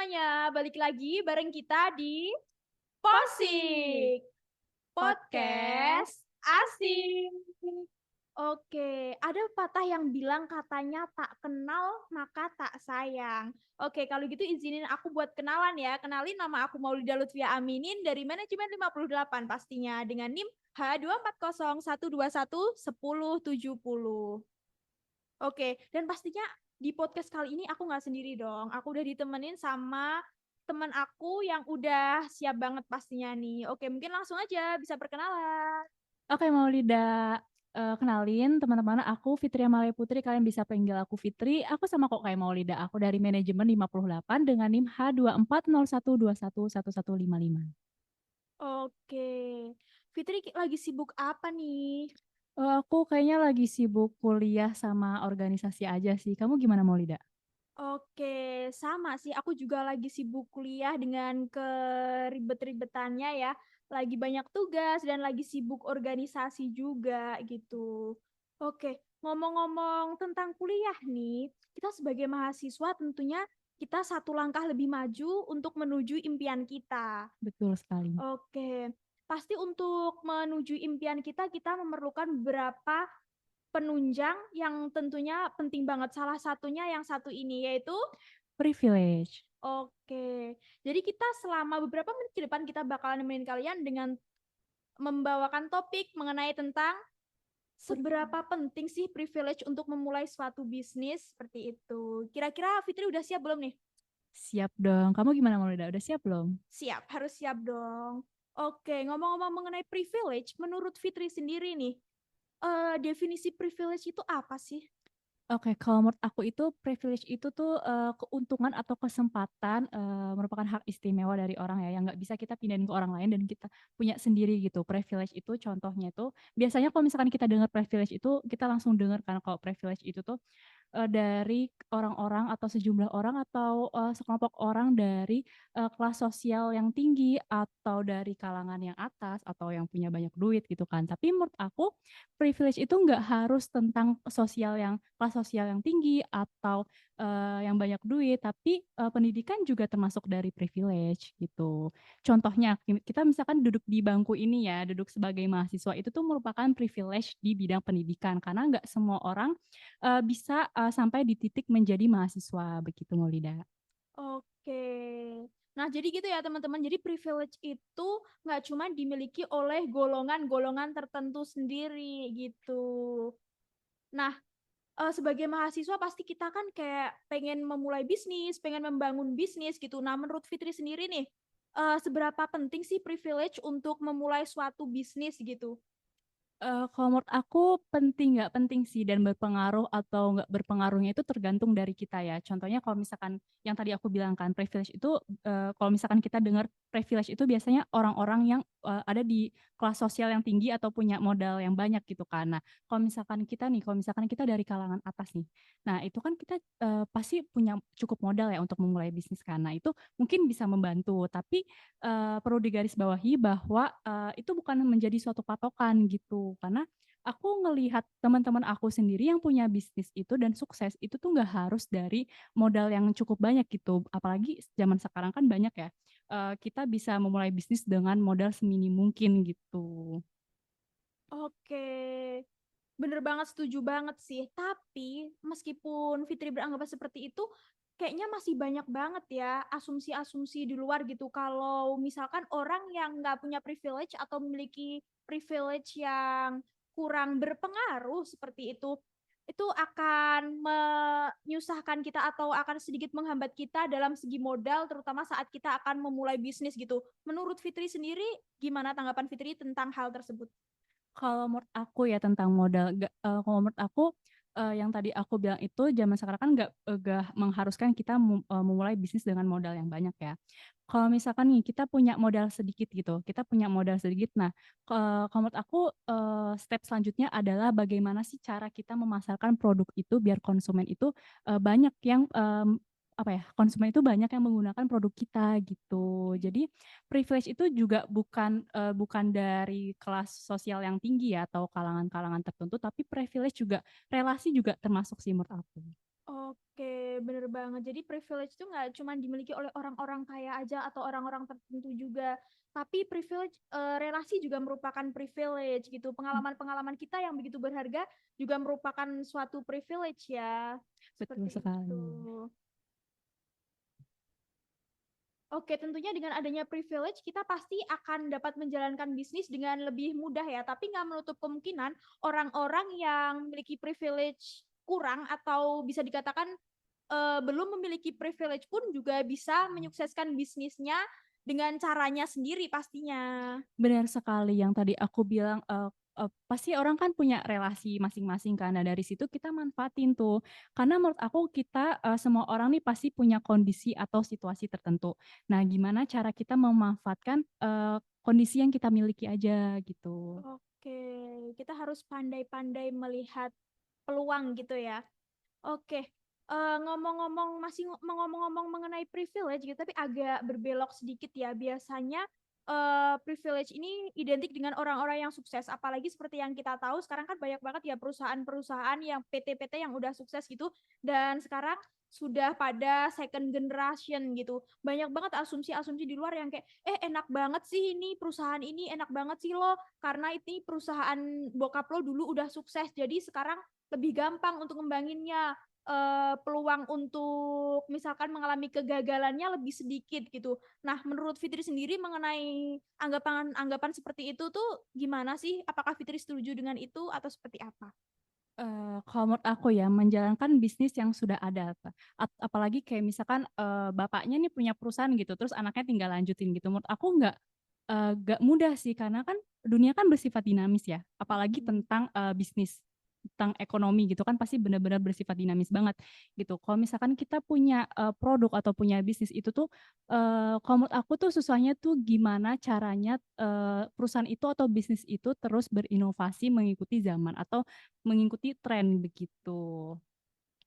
semuanya, balik lagi bareng kita di Posik Podcast Asik. Oke, ada pepatah yang bilang katanya tak kenal maka tak sayang. Oke, kalau gitu izinin aku buat kenalan ya. Kenalin, nama aku Maulida Lutfia Aminin dari Manajemen 58 pastinya dengan NIM H24012111070. Oke, dan pastinya di podcast kali ini aku nggak sendiri dong. Aku udah ditemenin sama teman aku yang udah siap banget pastinya nih. Oke, mungkin langsung aja bisa perkenalan. Oke, Maulida, kenalin teman-teman, aku Fitri Amalia Putri, kalian bisa panggil aku Fitri. Aku sama kok kayak Maulida, aku dari manajemen 58 dengan NIM H24012111155. Oke, Fitri lagi sibuk apa nih? Aku kayaknya lagi sibuk kuliah sama organisasi aja sih. Kamu gimana, Maulida? Oke, sama sih. Aku juga lagi sibuk kuliah dengan keribet-ribetannya ya. Lagi banyak tugas dan lagi sibuk organisasi juga gitu. Oke, ngomong-ngomong tentang kuliah nih, kita sebagai mahasiswa tentunya kita satu langkah lebih maju untuk menuju impian kita. Betul sekali. Oke, pasti untuk menuju impian kita, kita memerlukan beberapa penunjang yang tentunya penting banget. Salah satunya yang satu ini, yaitu Privilege. oke. Jadi kita selama beberapa menit ke depan kita bakalan nemenin kalian dengan membawakan topik mengenai tentang seberapa penting sih privilege untuk memulai suatu bisnis seperti itu. Kira-kira Fitri udah siap belum nih? Siap dong. Kamu gimana, Maulida? Udah siap belum? Siap, harus siap dong. Oke, ngomong-ngomong mengenai privilege, menurut Fitri sendiri nih, definisi privilege itu apa sih? Oke, kalau menurut aku itu privilege itu tuh keuntungan atau kesempatan merupakan hak istimewa dari orang ya yang nggak bisa kita pindahin ke orang lain dan kita punya sendiri gitu. Privilege itu contohnya itu biasanya kalau misalkan kita dengar privilege itu kita langsung dengar kan kalau privilege itu tuh dari orang-orang atau sejumlah orang atau sekelompok orang dari kelas sosial yang tinggi atau dari kalangan yang atas atau yang punya banyak duit gitu kan. Tapi menurut aku privilege itu nggak harus tentang sosial yang kelas sosial yang tinggi atau yang banyak duit, tapi pendidikan juga termasuk dari privilege gitu. Contohnya kita misalkan duduk di bangku ini ya, duduk sebagai mahasiswa itu tuh merupakan privilege di bidang pendidikan karena nggak semua orang bisa sampai di titik menjadi mahasiswa begitu Maulida. Oke. Nah, jadi gitu ya teman-teman. Jadi privilege itu nggak cuma dimiliki oleh golongan-golongan tertentu sendiri gitu. Nah, sebagai mahasiswa pasti kita kan kayak pengen memulai bisnis, pengen membangun bisnis gitu. Nah, menurut Fitri sendiri nih, seberapa penting sih privilege untuk memulai suatu bisnis gitu? Kalau menurut aku penting nggak penting sih dan berpengaruh atau nggak berpengaruhnya itu tergantung dari kita ya. Contohnya kalau misalkan yang tadi aku bilang kan privilege itu kalau misalkan kita dengar privilege itu biasanya orang-orang yang ada di kelas sosial yang tinggi atau punya modal yang banyak gitu kan. Nah, kalau misalkan kita dari kalangan atas nih. Nah, itu kan kita pasti punya cukup modal ya untuk memulai bisnis kan. Nah, itu mungkin bisa membantu, tapi perlu digarisbawahi bahwa itu bukan menjadi suatu patokan gitu karena aku ngelihat teman-teman aku sendiri yang punya bisnis itu dan sukses itu tuh nggak harus dari modal yang cukup banyak gitu apalagi zaman sekarang kan banyak ya kita bisa memulai bisnis dengan modal semini mungkin gitu. Oke, bener banget, setuju banget sih. Tapi meskipun Fitri beranggapan seperti itu, kayaknya masih banyak banget ya asumsi-asumsi di luar gitu. Kalau misalkan orang yang nggak punya privilege atau memiliki privilege yang kurang berpengaruh seperti itu akan menyusahkan kita atau akan sedikit menghambat kita dalam segi modal, terutama saat kita akan memulai bisnis gitu. Menurut Fitri sendiri, gimana tanggapan Fitri tentang hal tersebut? Kalau menurut aku ya tentang modal, kalau menurut aku yang tadi aku bilang itu zaman sekarang kan nggak mengharuskan kita memulai bisnis dengan modal yang banyak ya. Kalau misalkan nih kita punya modal sedikit gitu, kita punya modal sedikit. Nah, kalau menurut aku step selanjutnya adalah bagaimana sih cara kita memasarkan produk itu biar konsumen itu banyak yang apa ya konsumen itu banyak yang menggunakan produk kita gitu. Jadi privilege itu juga bukan dari kelas sosial yang tinggi ya atau kalangan-kalangan tertentu, tapi privilege juga relasi juga termasuk sih menurut aku. Oke, bener banget. Jadi privilege itu nggak cuma dimiliki oleh orang-orang kaya aja atau orang-orang tertentu juga. Tapi privilege, relasi juga merupakan privilege gitu. Pengalaman-pengalaman kita yang begitu berharga juga merupakan suatu privilege ya. Betul Seperti sekali. itu. Oke, tentunya dengan adanya privilege kita pasti akan dapat menjalankan bisnis dengan lebih mudah ya. Tapi nggak menutup kemungkinan orang-orang yang memiliki privilege kurang atau bisa dikatakan belum memiliki privilege pun juga bisa menyukseskan bisnisnya dengan caranya sendiri pastinya. Benar sekali yang tadi aku bilang, pasti orang kan punya relasi masing-masing kan. Nah, dari situ kita manfaatin tuh. Karena menurut aku kita, semua orang nih pasti punya kondisi atau situasi tertentu. Nah, gimana cara kita memanfaatkan, kondisi yang kita miliki aja gitu. Oke, kita harus pandai-pandai melihat peluang gitu ya. Oke, ngomong-ngomong masih ngomong-ngomong mengenai privilege gitu, tapi agak berbelok sedikit ya. Biasanya privilege ini identik dengan orang-orang yang sukses. Apalagi seperti yang kita tahu sekarang kan banyak banget ya perusahaan-perusahaan yang PT-PT yang udah sukses gitu. Dan sekarang sudah pada second generation gitu. Banyak banget asumsi-asumsi di luar yang kayak, enak banget sih ini perusahaan ini, enak banget sih lo, karena ini perusahaan bokap lo dulu udah sukses. Jadi sekarang lebih gampang untuk ngembanginnya, peluang untuk misalkan mengalami kegagalannya lebih sedikit gitu. Nah, menurut Fitri sendiri mengenai anggapan-anggapan seperti itu tuh gimana sih? Apakah Fitri setuju dengan itu atau seperti apa? Kalau menurut aku ya, menjalankan bisnis yang sudah ada, apalagi kayak misalkan, bapaknya nih punya perusahaan gitu, terus anaknya tinggal lanjutin gitu. Menurut aku nggak mudah sih, karena kan dunia kan bersifat dinamis ya, apalagi Mhm. tentang, bisnis, tentang ekonomi gitu kan pasti benar-benar bersifat dinamis banget gitu. Kalau misalkan kita punya, produk atau punya bisnis itu tuh, kalau menurut aku tuh susahnya tuh gimana caranya, perusahaan itu atau bisnis itu terus berinovasi mengikuti zaman atau mengikuti tren begitu.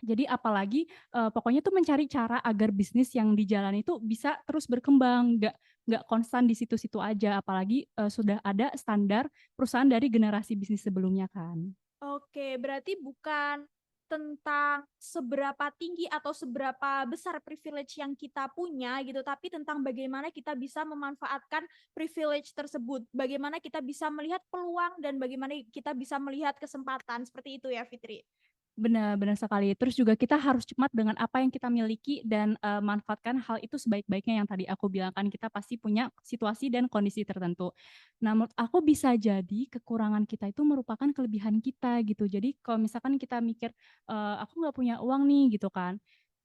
Jadi apalagi, pokoknya tuh mencari cara agar bisnis yang dijalani itu bisa terus berkembang, nggak konstan di situ-situ aja, apalagi, sudah ada standar perusahaan dari generasi bisnis sebelumnya kan. Oke, berarti bukan tentang seberapa tinggi atau seberapa besar privilege yang kita punya gitu, tapi tentang bagaimana kita bisa memanfaatkan privilege tersebut. Bagaimana kita bisa melihat peluang dan bagaimana kita bisa melihat kesempatan. Seperti itu ya, Fitri. Benar benar sekali. Terus juga kita harus cepat dengan apa yang kita miliki dan, manfaatkan hal itu sebaik-baiknya yang tadi aku bilang kan kita pasti punya situasi dan kondisi tertentu. Nah, menurut aku bisa jadi kekurangan kita itu merupakan kelebihan kita gitu. Jadi kalau misalkan kita mikir, "Aku nggak punya uang nih," gitu kan.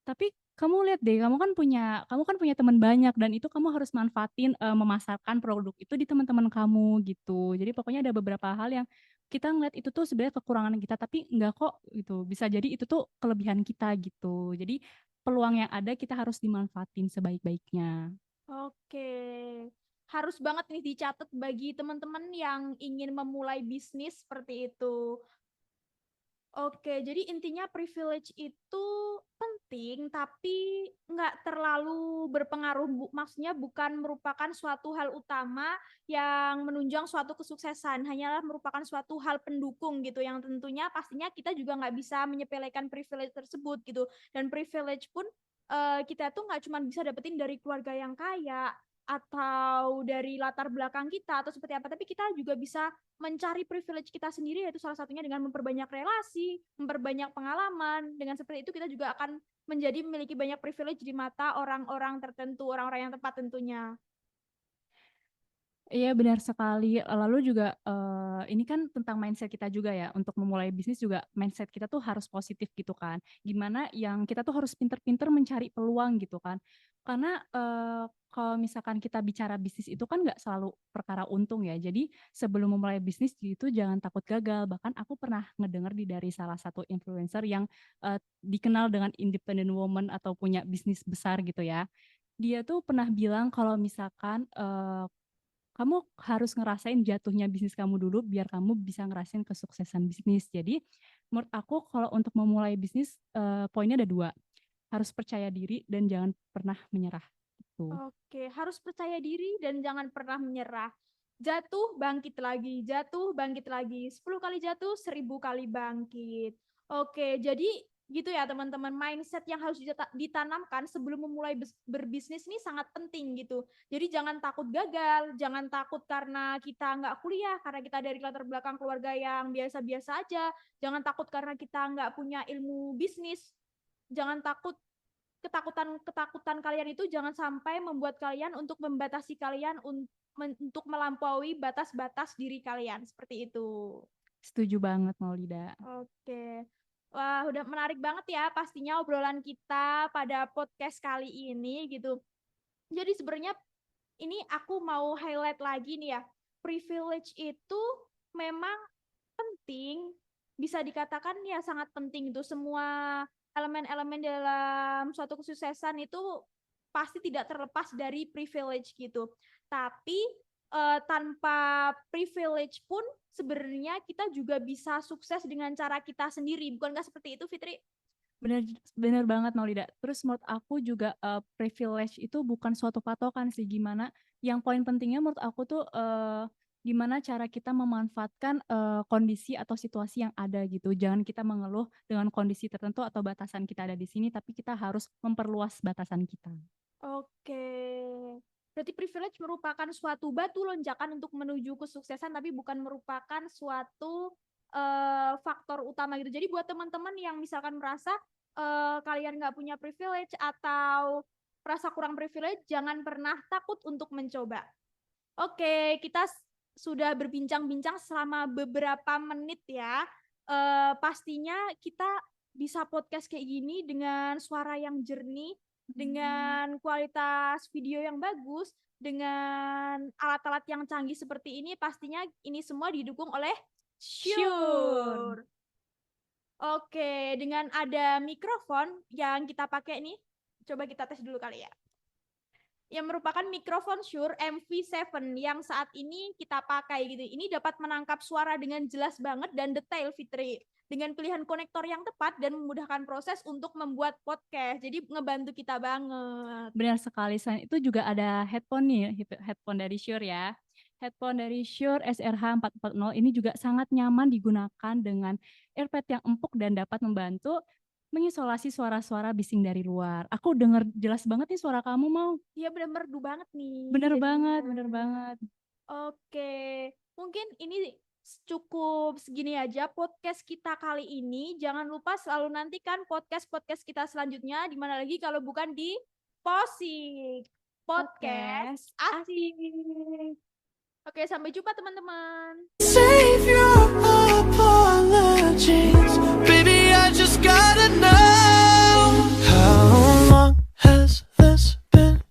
Tapi kamu lihat deh, kamu kan punya teman banyak dan itu kamu harus manfaatin, memasarkan produk itu di teman-teman kamu gitu. Jadi pokoknya ada beberapa hal yang kita ngeliat itu tuh sebenarnya kekurangan kita, tapi enggak kok gitu, bisa jadi itu tuh kelebihan kita gitu. Jadi peluang yang ada kita harus dimanfaatin sebaik-baiknya. Oke, harus banget nih dicatat bagi teman-teman yang ingin memulai bisnis seperti itu. Oke, jadi intinya privilege itu penting, tapi nggak terlalu berpengaruh. Maksudnya bukan merupakan suatu hal utama yang menunjang suatu kesuksesan, hanyalah merupakan suatu hal pendukung gitu, yang tentunya pastinya kita juga nggak bisa menyepelekan privilege tersebut gitu. Dan privilege pun kita tuh nggak cuma bisa dapetin dari keluarga yang kaya, atau dari latar belakang kita, atau seperti apa, tapi kita juga bisa mencari privilege kita sendiri, yaitu salah satunya dengan memperbanyak relasi, memperbanyak pengalaman. Dengan seperti itu kita juga akan menjadi memiliki banyak privilege di mata orang-orang tertentu, orang-orang yang tepat tentunya. Iya benar sekali, lalu juga, ini kan tentang mindset kita juga ya, untuk memulai bisnis juga mindset kita tuh harus positif gitu kan. Gimana yang kita tuh harus pinter-pinter mencari peluang gitu kan. Karena, kalau misalkan kita bicara bisnis itu kan nggak selalu perkara untung ya, jadi sebelum memulai bisnis itu jangan takut gagal. Bahkan aku pernah ngedenger dari salah satu influencer yang, dikenal dengan independent woman atau punya bisnis besar gitu ya. Dia tuh pernah bilang kalau misalkan, kamu harus ngerasain jatuhnya bisnis kamu dulu biar kamu bisa ngerasain kesuksesan bisnis. Jadi menurut aku kalau untuk memulai bisnis, poinnya ada 2, harus percaya diri dan jangan pernah menyerah, gitu. Oke, harus percaya diri dan jangan pernah menyerah. Jatuh, bangkit lagi. 10 kali jatuh, 1000 kali bangkit. Oke, jadi Gitu ya teman-teman, mindset yang harus ditanamkan sebelum memulai berbisnis ini sangat penting gitu. Jadi jangan takut gagal, jangan takut karena kita nggak kuliah, karena kita dari latar belakang keluarga yang biasa-biasa aja, jangan takut karena kita nggak punya ilmu bisnis, jangan takut. Ketakutan kalian itu jangan sampai membuat kalian untuk membatasi kalian untuk melampaui batas-batas diri kalian, seperti itu. Setuju banget Maulida. Oke. Wah, udah menarik banget ya pastinya obrolan kita pada podcast kali ini gitu. Jadi sebenarnya ini aku mau highlight lagi nih ya. Privilege itu memang penting, bisa dikatakan ya sangat penting itu. Semua elemen-elemen dalam suatu kesuksesan itu pasti tidak terlepas dari privilege gitu. Tapi tanpa privilege pun sebenarnya kita juga bisa sukses dengan cara kita sendiri. Bukankah seperti itu, Fitri? Bener banget Maulida. Terus menurut aku juga privilege itu bukan suatu patokan sih, gimana yang poin pentingnya menurut aku tuh gimana cara kita memanfaatkan kondisi atau situasi yang ada gitu. Jangan kita mengeluh dengan kondisi tertentu atau batasan kita ada di sini, tapi kita harus memperluas batasan kita. Oke. Berarti privilege merupakan suatu batu lonjakan untuk menuju kesuksesan, tapi bukan merupakan suatu faktor utama gitu. Jadi buat teman-teman yang misalkan merasa kalian nggak punya privilege atau merasa kurang privilege, jangan pernah takut untuk mencoba. Oke, kita sudah berbincang-bincang selama beberapa menit ya. Pastinya kita bisa podcast kayak gini dengan suara yang jernih, dengan kualitas video yang bagus, dengan alat-alat yang canggih seperti ini, pastinya ini semua didukung oleh Shure. Oke, dengan ada mikrofon yang kita pakai nih, coba kita tes dulu kali ya. Yang merupakan mikrofon Shure MV7 yang saat ini kita pakai gitu. Ini dapat menangkap suara dengan jelas banget dan detail, Fitri. Dengan pilihan konektor yang tepat dan memudahkan proses untuk membuat podcast. Jadi ngebantu kita banget. Benar sekali. Selain itu juga ada headphone nih, headphone dari Shure ya. Headphone dari Shure SRH440 ini juga sangat nyaman digunakan dengan earpad yang empuk dan dapat membantu mengisolasi suara-suara bising dari luar. Aku dengar jelas banget nih suara kamu, Mau. Iya, bener merdu banget nih. Bener banget, bener banget. Oke, mungkin ini cukup segini aja podcast kita kali ini. Jangan lupa selalu nantikan podcast-podcast kita selanjutnya, di mana lagi kalau bukan di Posik Podcast Asik. Oke, sampai jumpa teman-teman. Save your apologies, baby, I just gotta know, how long has this been?